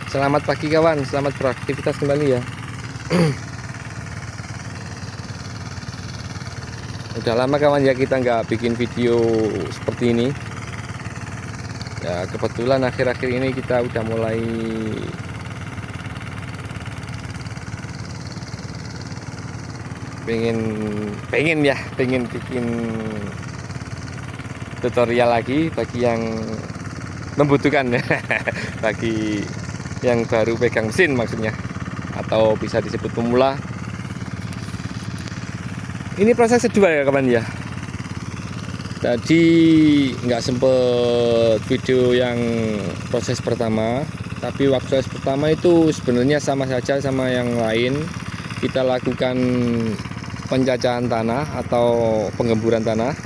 Selamat pagi kawan, selamat beraktivitas kembali ya. Udah lama kawan ya kita nggak bikin video seperti ini. Ya kebetulan akhir-akhir ini kita udah mulai pengen bikin tutorial lagi bagi yang membutuhkan bagi yang baru pegang mesin maksudnya, atau bisa disebut pemula. Ini proses kedua ya kawan ya. Tadi nggak sempet video yang proses pertama, tapi waktu proses pertama itu sebenarnya sama saja sama yang lain. Kita lakukan penjajahan tanah atau penggemburan tanah.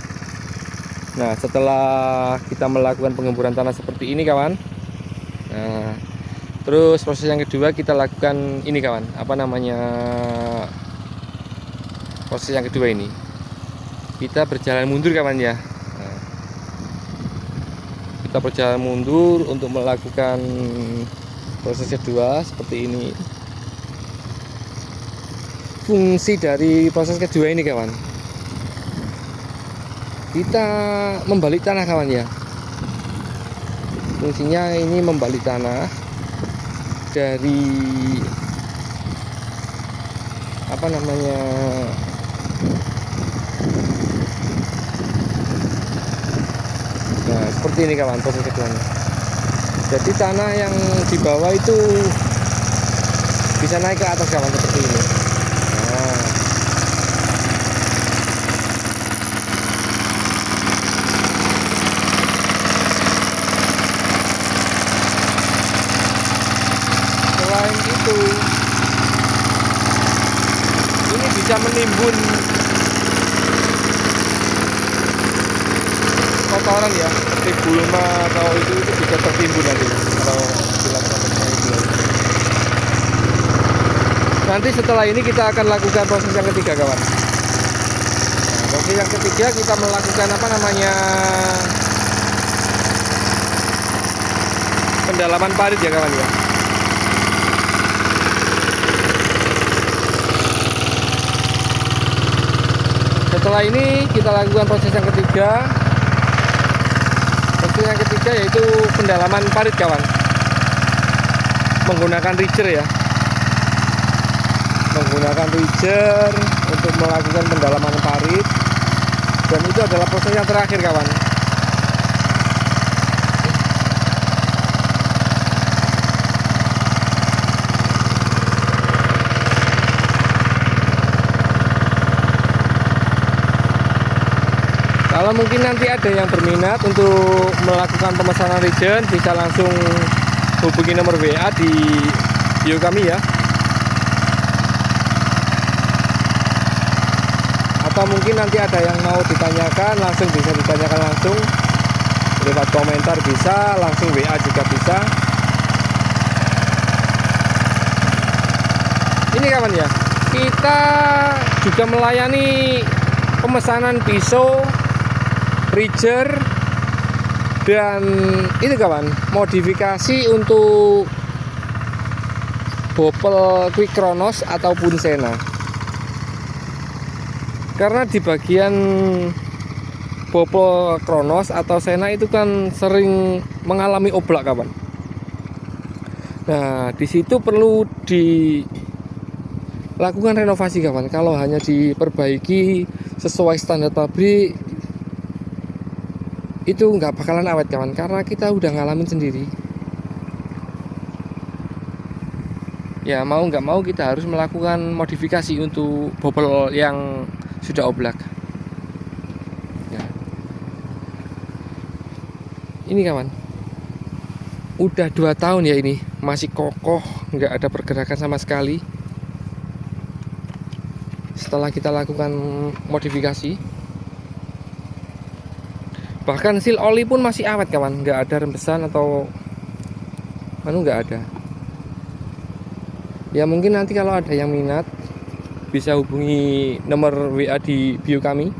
Nah, setelah kita melakukan penggemburan tanah seperti ini kawan, nah terus proses yang kedua kita lakukan ini kawan, apa namanya, proses yang kedua ini kita berjalan mundur kawan ya. Nah, kita berjalan mundur untuk melakukan proses kedua seperti ini. Fungsi dari proses kedua ini kawan, kita membalik tanah kawan ya. Fungsinya ini membalik tanah dari apa namanya, nah seperti ini kawan proses keduanya. Jadi tanah yang di bawah itu bisa naik ke atas kawan seperti ini. Nah, selain itu ini bisa menimbun kotoran ya, seperti gulma atau itu bisa tertimbun nanti kalau dilakukan itu. Nanti setelah ini kita akan lakukan proses yang ketiga kawan. Nah, proses yang ketiga kita melakukan apa namanya, pendalaman parit ya kawan ya. Setelah ini kita lakukan proses yang ketiga. Proses yang ketiga yaitu pendalaman parit kawan, menggunakan ridger ya, menggunakan ridger untuk melakukan pendalaman parit. Dan itu adalah proses yang terakhir kawan. Kalau mungkin nanti ada yang berminat untuk melakukan pemesanan ridger, bisa langsung hubungi nomor WA di bio kami ya. Atau mungkin nanti ada yang mau ditanyakan, langsung bisa ditanyakan langsung lewat komentar, bisa langsung WA juga bisa. Ini kawan ya, kita juga melayani pemesanan pisau, ridger, dan itu kawan, modifikasi untuk bopel Quick Kronos ataupun Sena. Karena di bagian bopel Kronos atau Sena itu kan sering mengalami oblak kawan. Nah, di situ perlu dilakukan renovasi kawan. Kalau hanya diperbaiki sesuai standar pabrik, itu nggak bakalan awet kawan, karena kita udah ngalamin sendiri. Ya mau nggak mau kita harus melakukan modifikasi untuk bopel yang sudah oblak ya. Ini kawan, udah 2 tahun ya, ini masih kokoh, nggak ada pergerakan sama sekali. Setelah kita lakukan modifikasi, bahkan seal oli pun masih awet kawan, nggak ada rembesan atau nggak ada. Ya mungkin nanti kalau ada yang minat bisa hubungi nomor WA di bio kami.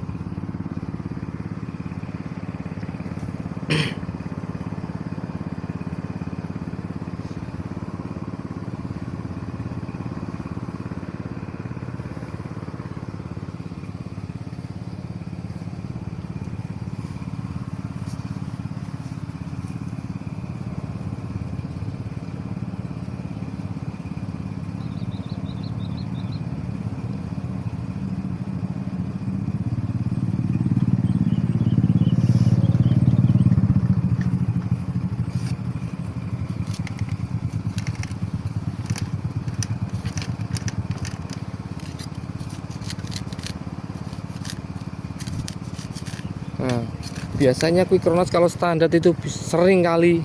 Biasanya Quick Kronos kalau standar itu sering kali.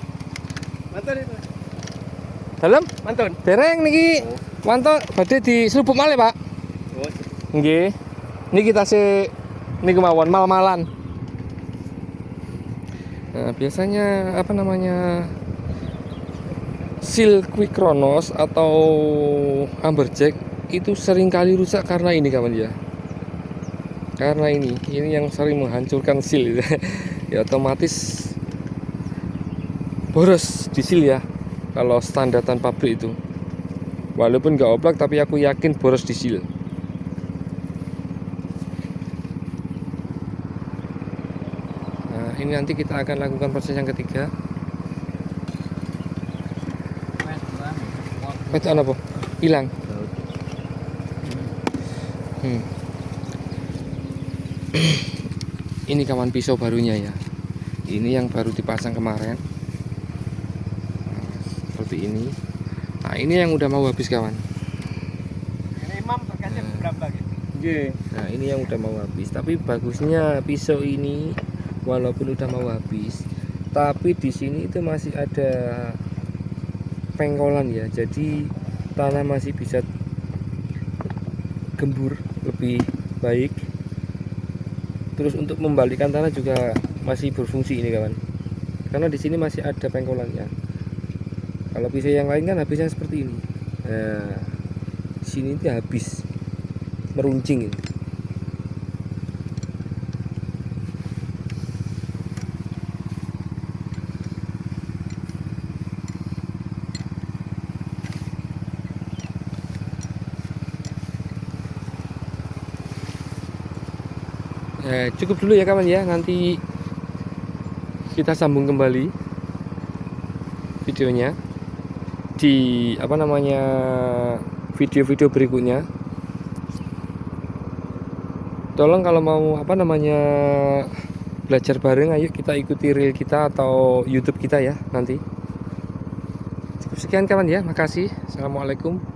Mantun itu. Dalam? Mantun. Dereng niki. Mantap, badhe dislupuk malih, Pak. Oh. Nggih. Niki tasih niku mawon mal-malan. Nah, biasanya apa namanya? Seal Quick Kronos atau Amberjack itu sering kali rusak karena ini kawan ya. Karena ini yang sering menghancurkan seal. Ya otomatis boros di seal ya. Kalau standar pabrik itu. Walaupun nggak oplak tapi aku yakin boros di seal. Nah, ini nanti kita akan lakukan proses yang ketiga. Itu apa? Hilang. Ini kawan pisau barunya ya. Ini yang baru dipasang kemarin. Nah, seperti ini. Nah, ini yang udah mau habis kawan. Ini Imam berkasnya berapa gitu? Nah, ini yang udah mau habis. Tapi bagusnya pisau ini walaupun udah mau habis, tapi di sini itu masih ada pengkolan ya. Jadi tanah masih bisa gembur lebih baik. Terus untuk membalikan tanah juga masih berfungsi ini kawan. Karena di sini masih ada pengkolannya. Kalau pisau yang lain kan habisnya seperti ini. Nah, di sini itu habis meruncing ini. Cukup dulu ya kawan ya, nanti kita sambung kembali videonya di apa namanya video-video berikutnya. Tolong kalau mau apa namanya belajar bareng, ayo kita ikuti reel kita atau YouTube kita ya nanti. Cukup sekian kawan ya, makasih. Assalamualaikum.